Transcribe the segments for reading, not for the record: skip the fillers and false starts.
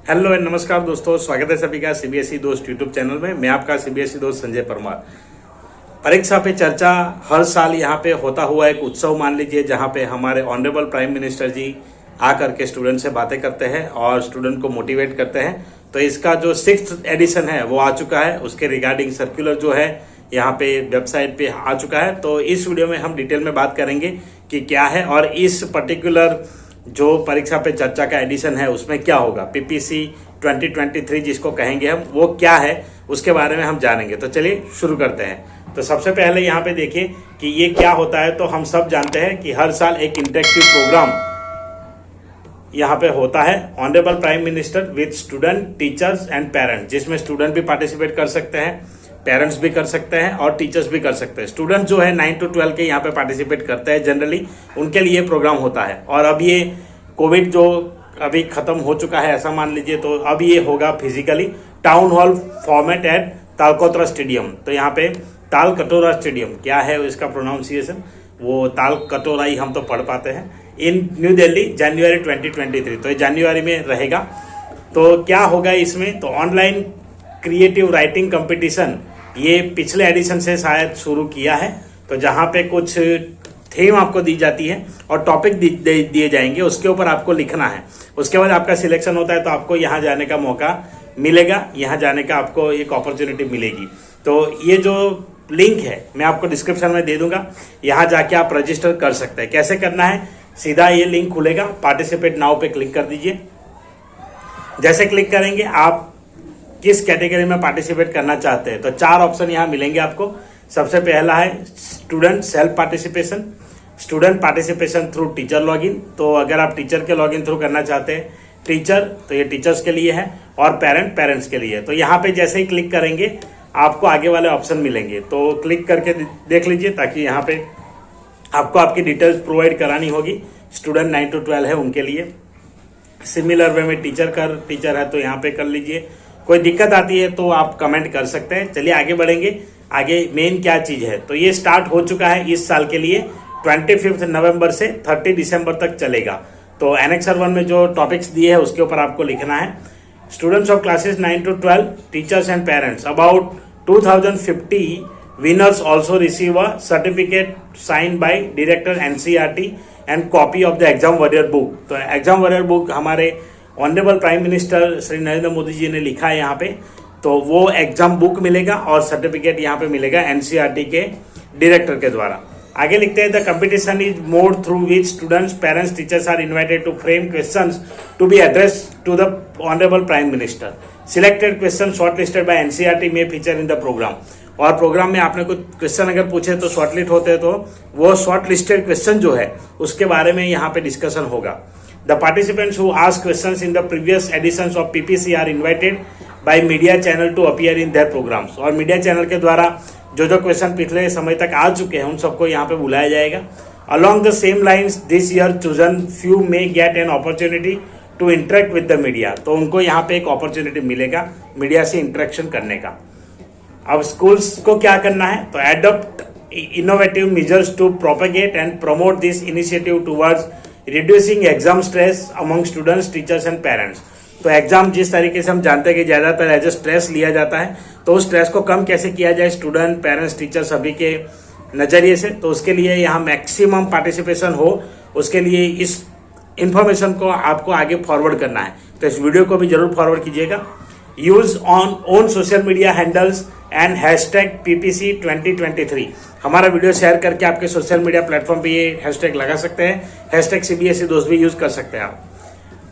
Hello and नमस्कार दोस्तों, स्वागत है सभी का सीबीएसई दोस्त यूट्यूब चैनल में। मैं आपका सीबीएसई दोस्त संजय परमार। परीक्षा पे चर्चा हर साल यहाँ पे होता हुआ एक उत्सव मान लीजिए, जहाँ पे हमारे ऑनरेबल प्राइम मिनिस्टर जी आकर के स्टूडेंट से बातें करते हैं और स्टूडेंट को मोटिवेट करते हैं। तो इसका जो 6th एडिशन है वो आ चुका है। उसके रिगार्डिंग सर्कुलर जो है यहाँ पे वेबसाइट पे आ चुका है। तो इस वीडियो में हम डिटेल में बात करेंगे कि क्या है और इस पर्टिकुलर जो परीक्षा पे चर्चा का एडिशन है उसमें क्या होगा, पीपीसी 2023 जिसको कहेंगे हम, वो क्या है उसके बारे में हम जानेंगे। तो चलिए शुरू करते हैं। तो सबसे पहले यहाँ पे देखिए कि ये क्या होता है। तो हम सब जानते हैं कि हर साल एक इंटरेक्टिव प्रोग्राम यहाँ पे होता है, honourable prime minister with student, teachers and parents, जिसमें स्टूडेंट भी पार्टिसिपेट कर सकते हैं, पेरेंट्स भी कर सकते हैं और टीचर्स भी कर सकते हैं। स्टूडेंट जो है 9 to 12 के यहाँ पे पार्टिसिपेट करते हैं जनरली, उनके लिए प्रोग्राम होता है। और अब ये कोविड जो अभी खत्म हो चुका है ऐसा मान लीजिए, तो अब ये होगा physically town hall format at Talkatora stadium. तो यहाँ पे तालकटोरा स्टेडियम क्या है इसका प्रोनाउंसिएशन, वो तालकटोरा ही हम तो पढ़ पाते हैं, इन न्यू दिल्ली जनवरी 2023। तो ये जनवरी में रहेगा। तो क्या होगा इसमें, तो ऑनलाइन क्रिएटिव राइटिंग कंपटीशन ये पिछले एडिशन से शायद शुरू किया है। तो जहाँ पे कुछ थीम आपको दी जाती है और टॉपिक दिए जाएंगे, उसके ऊपर आपको लिखना है। उसके बाद आपका सिलेक्शन होता है तो आपको यहाँ जाने का मौका मिलेगा, यहाँ जाने का आपको एक अपॉर्चुनिटी मिलेगी। तो ये जो लिंक है मैं आपको डिस्क्रिप्शन में दे दूंगा, यहाँ जाके आप रजिस्टर कर सकते हैं। कैसे करना है, सीधा ये लिंक खुलेगा, पार्टिसिपेट नाउ पे क्लिक कर दीजिए। जैसे क्लिक करेंगे आप किस कैटेगरी में पार्टिसिपेट करना चाहते हैं, तो 4 ऑप्शन यहाँ मिलेंगे आपको। सबसे पहला है student self participation, student participation through teacher login. तो अगर आप टीचर के लॉगिन थ्रू करना चाहते हैं टीचर, तो ये टीचर्स के लिए है, और पेरेंट्स के लिए। तो यहाँ पे जैसे ही क्लिक करेंगे आपको आगे वाले ऑप्शन मिलेंगे, तो क्लिक करके देख लीजिए, ताकि यहाँ पे आपको आपकी डिटेल्स प्रोवाइड करानी होगी। स्टूडेंट 9 to 12 है उनके लिए। सिमिलर वे में टीचर है तो यहाँ पे कर लीजिए। कोई दिक्कत आती है तो आप कमेंट कर सकते हैं। चलिए आगे बढ़ेंगे। आगे मेन क्या चीज है, तो ये स्टार्ट हो चुका है इस साल के लिए 25 नवंबर से 30 दिसंबर तक चलेगा। तो एनेक्सर 1 में जो टॉपिक्स दिए हैं उसके ऊपर आपको लिखना है। Students of classes 9 to 12, teachers and parents, about 2050 winners also receive a certificate signed by director NCERT and copy of the exam warrior book। तो एग्जाम वॉरियर बुक हमारे honourable prime minister Shri Narendra Modi ji ने लिखा है यहाँ पे। तो वो एग्जाम बुक मिलेगा और सर्टिफिकेट यहाँ पे मिलेगा एनसीईआरटी के डायरेक्टर के द्वारा। आगे लिखते हैं, the competition is made through which students, parents, teachers are invited to frame questions to be address to the honourable prime minister. Selected question shortlisted by NCERT may feature in the programme. और programme में आपने कुछ question अगर पूछे तो shortlist होते हैं, तो वो शॉर्ट लिस्टेड क्वेश्चन जो है उसके बारे में यहाँ पे डिस्कशन होगा। The participants who ask questions in the previous editions of PPC are invited by media channel to appear in their programmes. और मीडिया चैनल के द्वारा जो क्वेश्चन पिछले समय तक आ चुके हैं उन सबको यहाँ पे बुलाया जाएगा। Along the same lines this year chosen few may get an opportunity to interact with the media. तो उनको यहाँ पे एक अपॉर्चुनिटी मिलेगा मीडिया से इंटरेक्शन करने का। अब स्कूल्स को क्या करना है, तो adopt innovative measures to propagate and promote this initiative towards reducing exam stress among students, teachers and parents. तो एग्जाम जिस तरीके से हम जानते हैं कि ज्यादातर एज ए स्ट्रेस लिया जाता है, तो उस स्ट्रेस को कम कैसे किया जाए स्टूडेंट, पेरेंट्स, टीचर सभी के नजरिए से, तो उसके लिए यहाँ मैक्सिमम पार्टिसिपेशन हो, उसके लिए इस इंफॉर्मेशन को आपको आगे फॉरवर्ड करना है। तो इस वीडियो को भी जरूर फॉरवर्ड कीजिएगा। Use on own social media handles and hashtag PPC 2023। हमारा वीडियो शेयर करके आपके सोशल मीडिया प्लेटफॉर्म पे ये हैशटैग लगा सकते हैं। हैशटैग CBSE दोस्त भी यूज कर सकते हैं आप।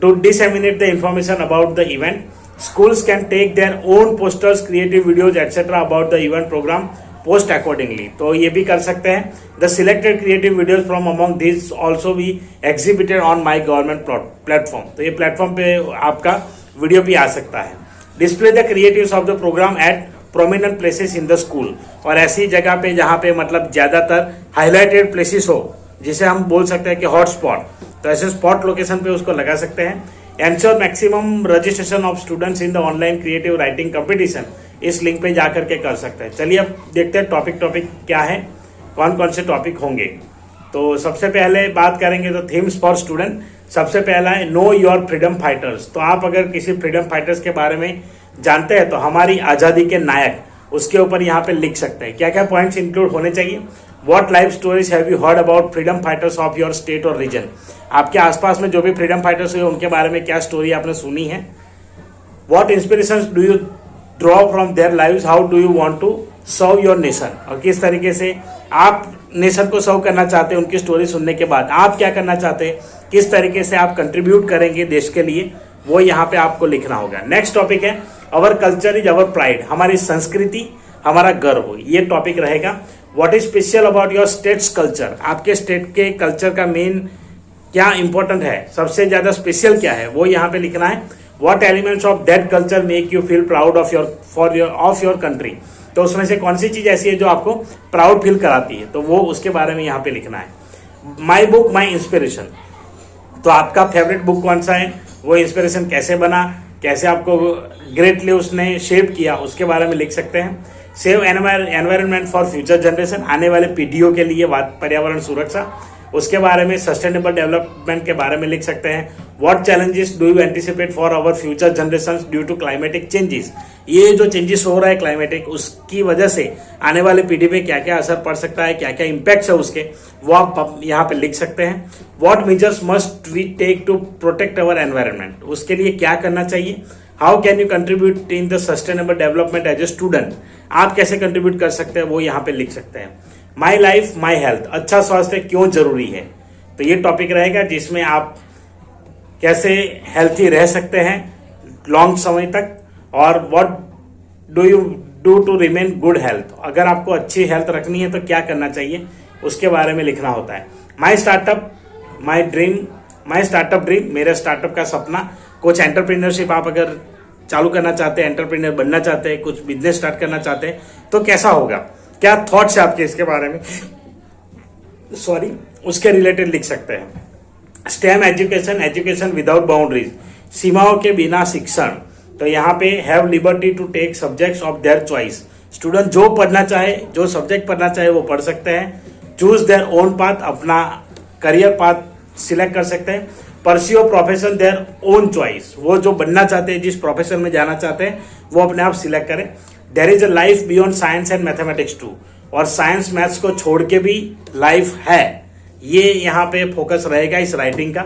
To disseminate the information about the event, schools can take their own posters, creative videos etc. about the event program, post accordingly। तो ये भी कर सकते हैं। The selected creative videos from among these also be exhibited on my government platform। तो ये platform पे आपका वीडियो भी आ सकता है। Display the creatives of the program at prominent places in the school। और ऐसी जगह पे जहाँ पे मतलब ज्यादातर हाईलाइटेड प्लेसेस हो, जिसे हम बोल सकते हैं कि हॉट स्पॉट, तो ऐसे स्पॉट लोकेशन पे उसको लगा सकते हैं। Ensure maximum registration of students in the online creative writing competition, इस लिंक पे जाकर के कर सकते हैं। चलिए अब देखते हैं टॉपिक क्या है, कौन कौन से टॉपिक होंगे। तो सबसे पहले बात करेंगे तो थीम्स फॉर स्टूडेंट। सबसे पहला है नो योर फ्रीडम फाइटर्स। तो आप अगर किसी फ्रीडम फाइटर्स के बारे में जानते हैं तो हमारी आज़ादी के नायक, उसके ऊपर यहाँ पे लिख सकते हैं। क्या क्या पॉइंट्स इंक्लूड होने चाहिए? What life stories have you heard about freedom fighters of your state और रीजन। आपके आसपास में जो भी फ्रीडम फाइटर्स हुए उनके बारे में क्या स्टोरी आपने सुनी है? What inspirations do you draw from their lives, how do you want to serve your nation. और किस तरीके से आप नेशन को सर्व करना चाहते हैं, उनकी स्टोरी सुनने के बाद आप क्या करना चाहते हैं, किस तरीके से आप कंट्रीब्यूट करेंगे देश के लिए, वो यहाँ पे आपको लिखना होगा। नेक्स्ट टॉपिक है our culture is our pride, हमारी संस्कृति हमारा गर्व, ये टॉपिक रहेगा। What is special about your states culture, आपके स्टेट के कल्चर का मेन क्या इंपॉर्टेंट है, सबसे ज्यादा स्पेशल क्या है, वो यहाँ पे लिखना है। What elements of that culture make you feel proud of your country, तो उसमें से कौन सी चीज ऐसी है जो आपको प्राउड फील कराती है, तो वो उसके बारे में यहाँ पे लिखना है। माई बुक माई इंस्पिरेशन, तो आपका फेवरेट बुक कौन सा है, वो इंस्पिरेशन कैसे बना, कैसे आपको ग्रेटली उसने शेप किया, उसके बारे में लिख सकते हैं। Save environment for future generation, आने वाले पीढ़ियों के लिए पर्यावरण सुरक्षा, उसके बारे में सस्टेनेबल डेवलपमेंट के बारे में लिख सकते हैं। What challenges do you anticipate for our future generations due to climatic changes, ये जो चेंजेस हो रहा है क्लाइमेटिक, उसकी वजह से आने वाले पीढ़ी पे क्या क्या असर पड़ सकता है, क्या क्या इम्पैक्ट्स है उसके, वो आप यहाँ पे लिख सकते हैं। What measures must we take to protect our environment, उसके लिए क्या करना चाहिए। How can you contribute in the sustainable development as a student, आप कैसे कंट्रीब्यूट कर सकते हैं, वो यहाँ पे लिख सकते हैं। माई लाइफ माई हेल्थ, अच्छा स्वास्थ्य क्यों जरूरी है, तो ये टॉपिक रहेगा जिसमें आप कैसे हेल्थी रह सकते हैं लॉन्ग समय तक, और what do you do to remain good health, अगर आपको अच्छी हेल्थ रखनी है तो क्या करना चाहिए, उसके बारे में लिखना होता है। माई स्टार्टअप माई ड्रीम, मेरे स्टार्टअप का सपना। कुछ एंटरप्रेन्योरशिप आप अगर चालू करना चाहते हैं, एंटरप्रेन्योर बनना चाहते हैं, कुछ बिजनेस स्टार्ट करना चाहते हैं, तो कैसा होगा, क्या थॉट्स है आपके इसके बारे में, उसके रिलेटेड लिख सकते हैं। स्टेम एजुकेशन विदाउट बाउंड्रीज, सीमाओं के बिना शिक्षण, तो यहाँ पे have liberty to take subjects of their choice, student जो पढ़ना चाहे, जो सब्जेक्ट पढ़ना चाहे वो पढ़ सकते हैं। चूज देयर ओन पाथ, अपना करियर पाथ सिलेक्ट कर सकते हैं। Pursue profession their own choice, वो जो बनना चाहते हैं, जिस प्रोफेशन में जाना चाहते हैं, वो अपने आप सिलेक्ट करें। There is a life beyond science and mathematics too, और साइंस मैथ्स को छोड़ के भी लाइफ है, ये यहाँ पे फोकस रहेगा इस राइटिंग का।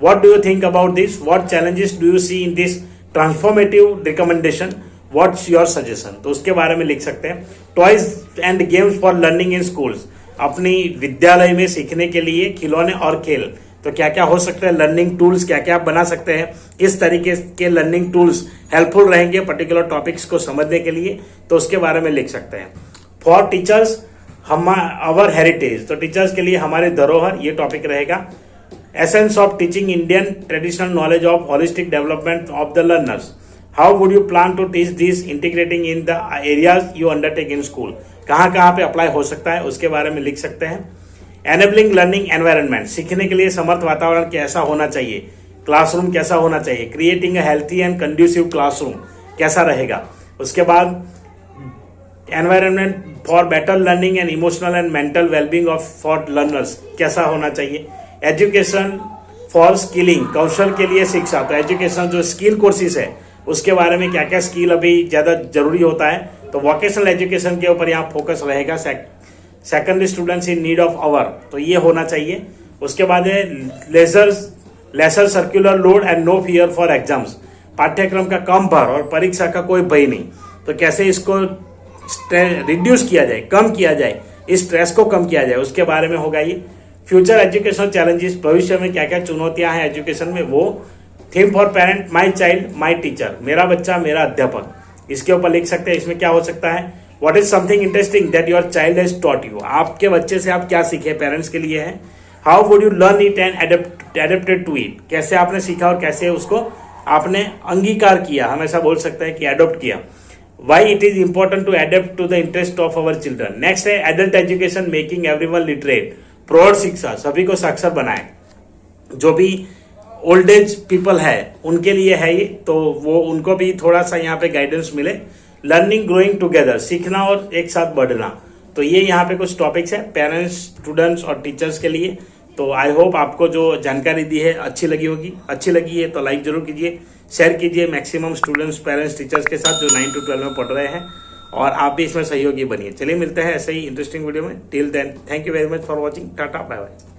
What do you think about this, what challenges do you see in this transformative recommendation, what's your suggestion, तो उसके बारे में लिख सकते हैं। Toys and games for learning in schools, अपनी विद्यालय में सीखने के लिए खिलौने और खेल, तो क्या क्या हो सकता है, लर्निंग टूल्स क्या क्या आप बना सकते हैं, किस तरीके के लर्निंग टूल्स हेल्पफुल रहेंगे पर्टिकुलर टॉपिक्स को समझने के लिए, तो उसके बारे में लिख सकते हैं। फॉर टीचर्स अवर हेरिटेज, तो टीचर्स के लिए हमारे धरोहर, ये टॉपिक रहेगा। Essence of teaching Indian traditional knowledge of holistic development of the learners, how would you plan to teach this integrating in the areas you undertake in school, कहाँ कहाँ पे अप्लाई हो सकता है, उसके बारे में लिख सकते हैं। एनेबलिंग लर्निंग एनवायरनमेंट, सीखने के लिए समर्थ वातावरण कैसा होना चाहिए, क्लासरूम कैसा होना चाहिए। Creating a healthy and conducive classroom, कैसा रहेगा। उसके बाद environment for better learning and emotional and mental wellbeing of for learners, कैसा होना चाहिए। एजुकेशन फॉर स्किलिंग, कौशल के लिए शिक्षा, तो एजुकेशन जो स्किल कोर्सेज है उसके बारे में क्या क्या स्किल अभी ज़्यादा जरूरी होता है, तो वोकेशनल एजुकेशन के ऊपर यहाँ फोकस रहेगा। Secondary students in need of hour, तो ये होना चाहिए। उसके बाद है lesser curricular load and no fear for exams, पाठ्यक्रम का कम भार और परीक्षा का कोई भय नहीं, तो कैसे इसको रिड्यूस किया जाए, कम किया जाए, इस स्ट्रेस को कम किया जाए, उसके बारे में होगा ये। फ्यूचर एजुकेशन चैलेंजेस, भविष्य में क्या क्या चुनौतियां हैं एजुकेशन में, वो। Theme for parent my child my teacher, मेरा बच्चा मेरा अध्यापक, इसके ऊपर लिख सकते हैं। इसमें क्या हो सकता है, what is something interesting that your child has taught you, आपके बच्चे से आप क्या सीखे, पेरेंट्स के लिए है। How would you learn it and adapted to it, कैसे आपने सीखा और कैसे उसको आपने अंगीकार किया, हमेशा बोल सकते हैं कि एडॉप्ट किया। Why it is important to adapt to the interest of our children. Next है adult education making everyone literate, प्रौढ़ शिक्षा, सभी को साक्षर बनाए, जो भी ओल्ड एज पीपल है उनके लिए है ये, तो वो उनको भी थोड़ा सा यहाँ पे गाइडेंस मिले। लर्निंग ग्रोइंग टुगेदर, सीखना और एक साथ बढ़ना, तो ये यहाँ पे कुछ टॉपिक्स है पेरेंट्स, स्टूडेंट्स और टीचर्स के लिए। तो आई होप आपको जो जानकारी दी है अच्छी लगी होगी। अच्छी लगी है तो लाइक जरूर कीजिए, शेयर कीजिए मैक्सिमम स्टूडेंट्स, पेरेंट्स, टीचर्स के साथ जो 9 to 12 में पढ़ रहे हैं, और आप भी इसमें सहयोगी बनिए। चलिए मिलते हैं ऐसे ही इंटरेस्टिंग वीडियो में। Till then thank you very much for watching. टाटा बाय बाय।